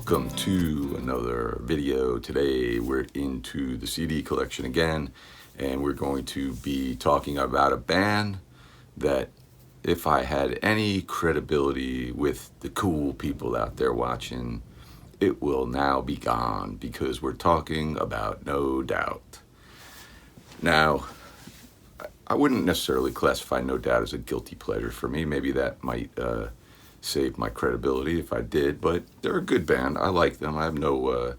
Welcome to another video. Today we're into the CD collection again, and we're going to be talking about a band that, if I had any credibility with the cool people out there watching, it will now be gone, because we're talking about No Doubt. Now, I wouldn't necessarily classify No Doubt as a guilty pleasure for me. Maybe that might save my credibility if I did, but they're a good band. I like them. I have no,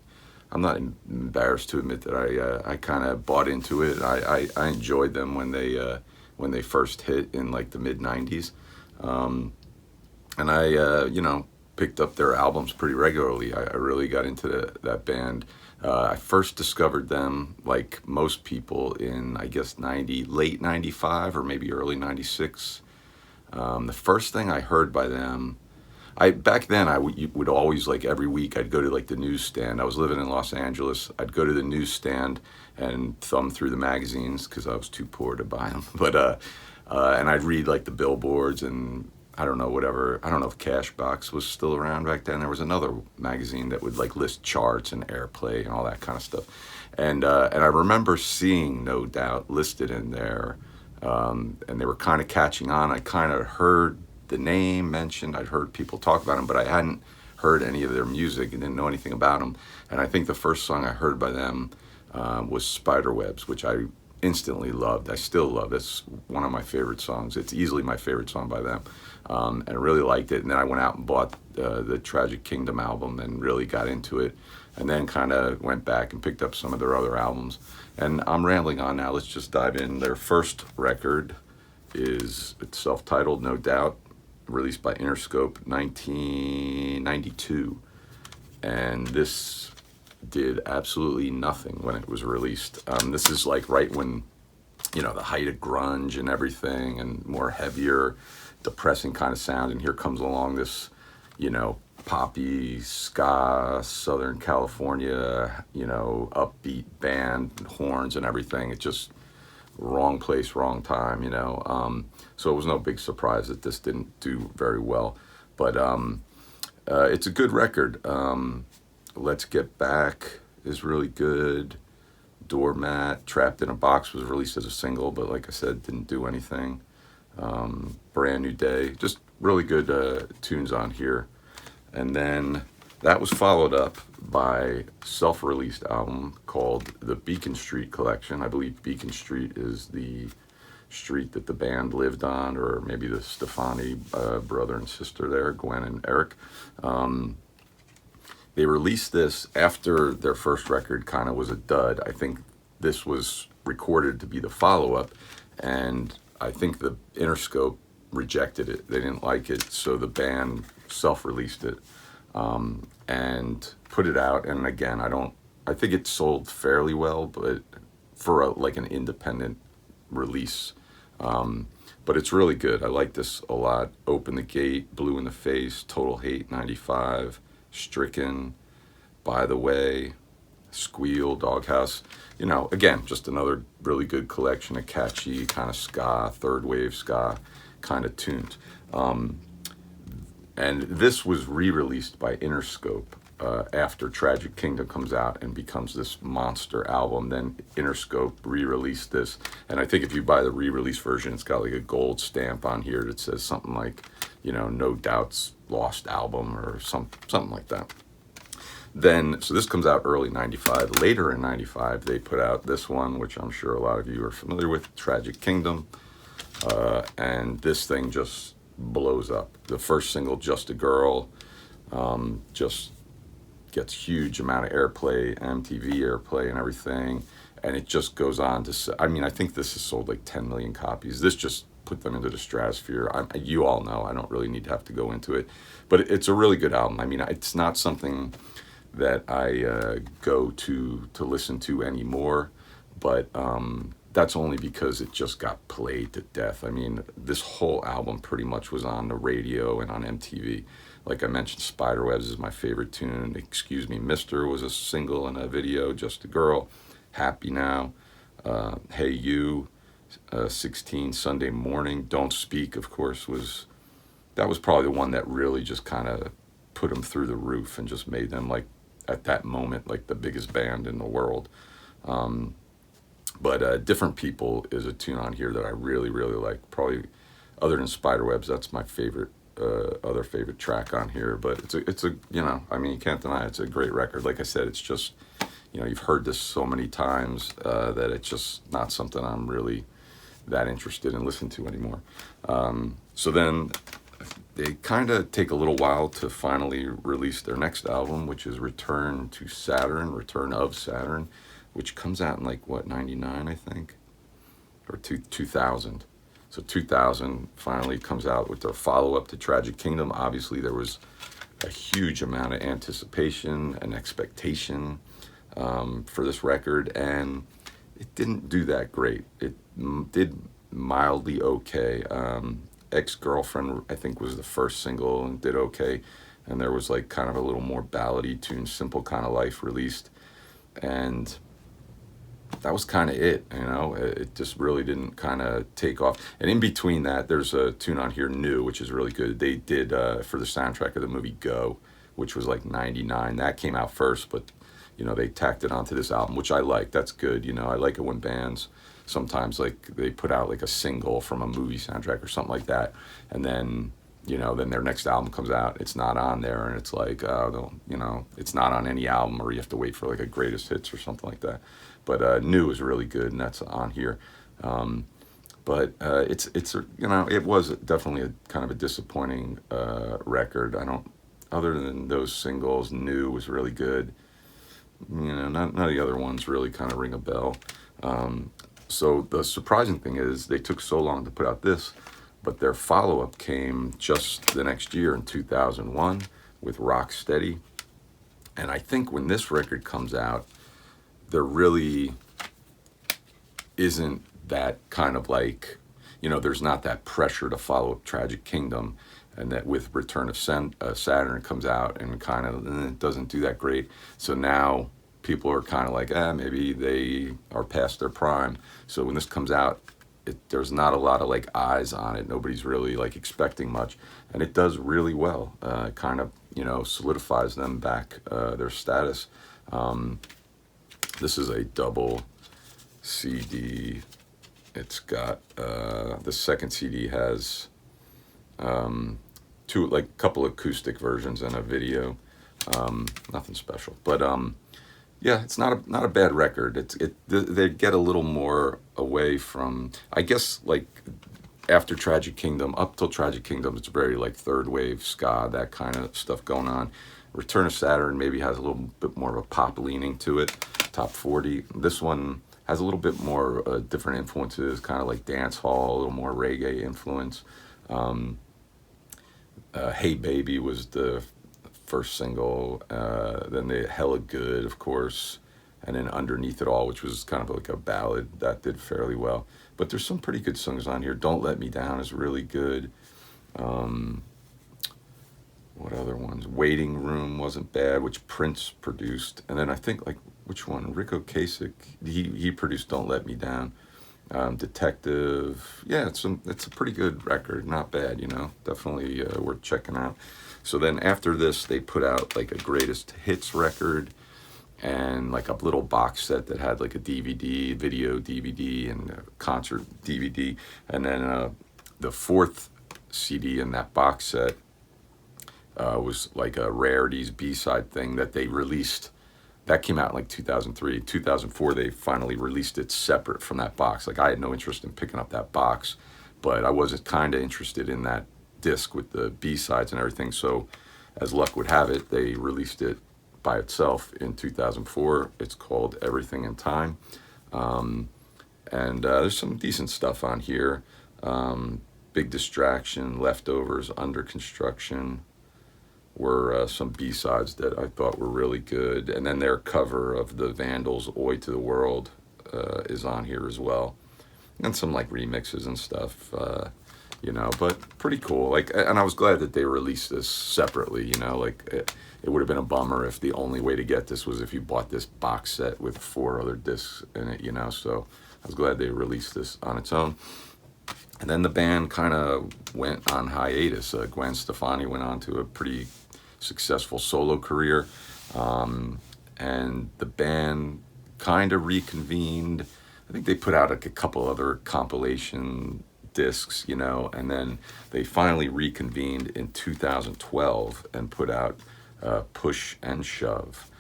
I'm not embarrassed to admit that I kind of bought into it. I enjoyed them when they first hit in like the mid '90s, and I picked up their albums pretty regularly. I really got into that band. I first discovered them, like most people, in I guess late '95 or maybe early '96. The first thing I heard by them, back then I would always, like every week, I'd go to like the newsstand. I was living in Los Angeles. I'd go to the newsstand and thumb through the magazines because I was too poor to buy them. But and I'd read like the billboards and I don't know, whatever. I don't know if Cashbox was still around back then. There was another magazine that would like list charts and airplay and all that kind of stuff. And I remember seeing No Doubt listed in there. And they were kind of catching on. I kind of heard the name mentioned. I'd heard people talk about them, but I hadn't heard any of their music and didn't know anything about them. And I think the first song I heard by them was Spiderwebs, which I instantly loved. I still love it. It's one of my favorite songs. It's easily my favorite song by them. And I really liked it. And then I went out and bought the Tragic Kingdom album and really got into it. And then kind of went back and picked up some of their other albums. And I'm rambling on now. Let's just dive in. Their first record is self-titled, No Doubt, released by Interscope, 1992. And this did absolutely nothing when it was released. This is like right when, the height of grunge and everything, and more heavier, depressing kind of sound. And here comes along this, poppy, ska, Southern California, upbeat band, horns and everything. It just wrong place, wrong time, So it was no big surprise that this didn't do very well. But it's a good record. Let's Get Back is really good. Doormat, Trapped in a Box was released as a single, but like I said, didn't do anything. Brand New Day, just really good tunes on here. And then that was followed up by a self-released album called the Beacon Street Collection. I believe Beacon Street is the street that the band lived on, or maybe the Stefani brother and sister there, Gwen and Eric. They released this after their first record kind of was a dud. I think this was recorded to be the follow-up, and I think the Interscope rejected it. They didn't like it, so the band self-released it and put it out. And again, I think it sold fairly well, but for an independent release. But it's really good. I like this a lot. Open the Gate, Blue in the Face, Total Hate 95, Stricken, By the Way, Squeal, Doghouse. Again, just another really good collection of catchy kind of ska, third wave ska kind of tunes. And this was re-released by Interscope after Tragic Kingdom comes out and becomes this monster album. Then Interscope re-released this, and I think if you buy the re-release version, it's got like a gold stamp on here that says something like, No Doubt's Lost Album or something like that. Then, so this comes out early '95. Later in '95, they put out this one, which I'm sure a lot of you are familiar with, Tragic Kingdom. And this thing just blows up. The first single, Just a Girl, just gets huge amount of airplay, MTV airplay and everything. And it just goes on to, I think this has sold like 10 million copies. This just put them into the stratosphere. You all know, I don't really need to have to go into it. But it's a really good album. It's not something that I go to listen to anymore, but that's only because it just got played to death. This whole album pretty much was on the radio and on MTV. Like I mentioned, Spiderwebs is my favorite tune. Excuse Me, Mister was a single and a video. Just a Girl, Happy Now, Hey You, 16, Sunday Morning, Don't Speak, of course, that was probably the one that really just kind of put them through the roof and just made them, like, at that moment, like the biggest band in the world. But Different People is a tune on here that I really, really like. Probably, other than Spiderwebs, that's my favorite, other favorite track on here. But it's a, you know, I mean, you can't deny it's a great record. Like I said, it's just, you know, you've heard this so many times that it's just not something I'm really that interested in listening to anymore. So then they kind of take a little while to finally release their next album, which is Return of Saturn, which comes out in, like, what, 99, I think? Or 2000. So 2000 finally comes out with their follow-up to Tragic Kingdom. Obviously, there was a huge amount of anticipation and expectation for this record, and it didn't do that great. It did mildly okay. Ex-Girlfriend, I think, was the first single and did okay. And there was, like, kind of a little more ballady tune, Simple Kind of Life, released. And that was kind of it, you know. It just really didn't kind of take off. And in between that, there's a tune on here, New, which is really good. They did for the soundtrack of the movie Go, which was like 99. That came out first, but, you know, they tacked it onto this album, which I like. That's good, you know. I like it when bands sometimes, like, they put out, like, a single from a movie soundtrack or something like that, and then, you know, then their next album comes out, it's not on there, and it's like, you know, it's not on any album, or you have to wait for, like, a greatest hits or something like that. But New is really good, and that's on here. But it's you know, it was definitely a kind of a disappointing record. Other than those singles, New was really good. You know, none of the other ones really kind of ring a bell. So the surprising thing is they took so long to put out this, but their follow-up came just the next year in 2001 with Rocksteady. And I think when this record comes out, there really isn't that kind of, like, you know, there's not that pressure to follow up Tragic Kingdom, and that with Return of Saturn it comes out and kind of it doesn't do that great. So now people are kind of like, maybe they are past their prime. So when this comes out, there's not a lot of, like, eyes on it. Nobody's really, like, expecting much, and it does really well. It kind of, you know, solidifies them back, their status. This is a double CD. It's got the second CD has two, like, couple acoustic versions and a video. Nothing special, but yeah, it's not a bad record. They get a little more away from, I guess, like, after Tragic Kingdom, up till Tragic Kingdom, it's very, like, third wave ska, that kind of stuff going on. Return of Saturn maybe has a little bit more of a pop leaning to it, top 40. This one has a little bit more different influences, kind of like dance hall, a little more reggae influence. Hey Baby was the first single, then the Hella Good, of course, and then Underneath It All, which was kind of like a ballad that did fairly well. But there's some pretty good songs on here. Don't Let Me Down is really good. What other ones? Waiting Room wasn't bad, which Prince produced. And then I think, like, which one? Rick Ocasek, he produced Don't Let Me Down. Detective, yeah, it's a pretty good record, not bad, you know, definitely worth checking out. So then after this, they put out, like, a greatest hits record and, like, a little box set that had, like, a DVD, video DVD, and a concert DVD. And then the fourth CD in that box set was like a rarities B-side thing that they released. That came out in, like, 2003. 2004, they finally released it separate from that box. Like, I had no interest in picking up that box, but I was kind of interested in that disc with the B-sides and everything. So as luck would have it, they released it by itself in 2004. It's called Everything in Time. And there's some decent stuff on here. Big Distraction, Leftovers, Under Construction were some B-sides that I thought were really good. And then their cover of the Vandals' Oi to the World is on here as well. And some, like, remixes and stuff, you know, but pretty cool. Like, and I was glad that they released this separately, you know, like, it would have been a bummer if the only way to get this was if you bought this box set with 4 other discs in it, you know. So I was glad they released this on its own. And then the band kind of went on hiatus. Gwen Stefani went on to a pretty successful solo career. And the band kind of reconvened. I think they put out like a couple other compilation discs, you know, and then they finally reconvened in 2012 and put out Push and Shove.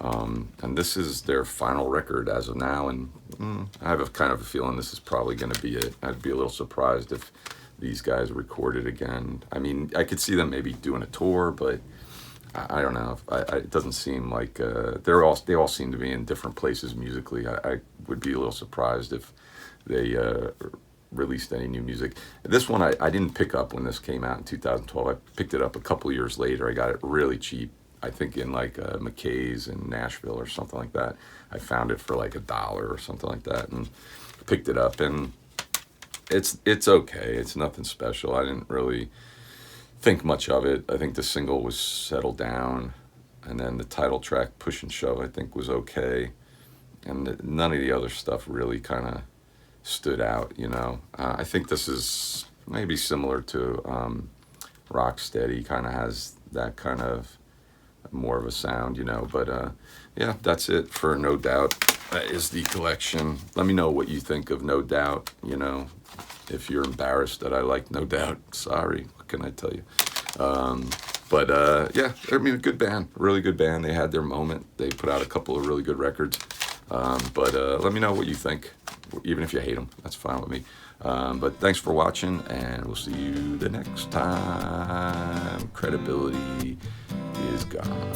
And this is their final record as of now, and I have a kind of a feeling this is probably going to be it. I'd be a little surprised if these guys recorded again. I mean, I could see them maybe doing a tour, but I don't know. It doesn't seem like they all seem to be in different places musically. I would be a little surprised if they released any new music. This one I didn't pick up when this came out in 2012. I picked it up a couple years later. I got it really cheap. I think in like McKay's in Nashville or something like that. I found it for like $1 or something like that, and picked it up, and it's okay. It's nothing special. I didn't really think much of it. I think the single was Settle Down, and then the title track Push and Shove I think was okay, and none of the other stuff really kind of stood out, you know. I think this is maybe similar to Rocksteady, kind of has that kind of more of a sound, you know. But yeah, that's it for No Doubt. That is the collection. Let me know what you think of No Doubt, you know. If you're embarrassed that I like No Doubt, sorry, what can I tell you? But yeah, I mean, a good band, really good band. They had their moment. They put out a couple of really good records. But let me know what you think, even if you hate them. That's fine with me. But thanks for watching, and we'll see you the next time. Credibility is gone.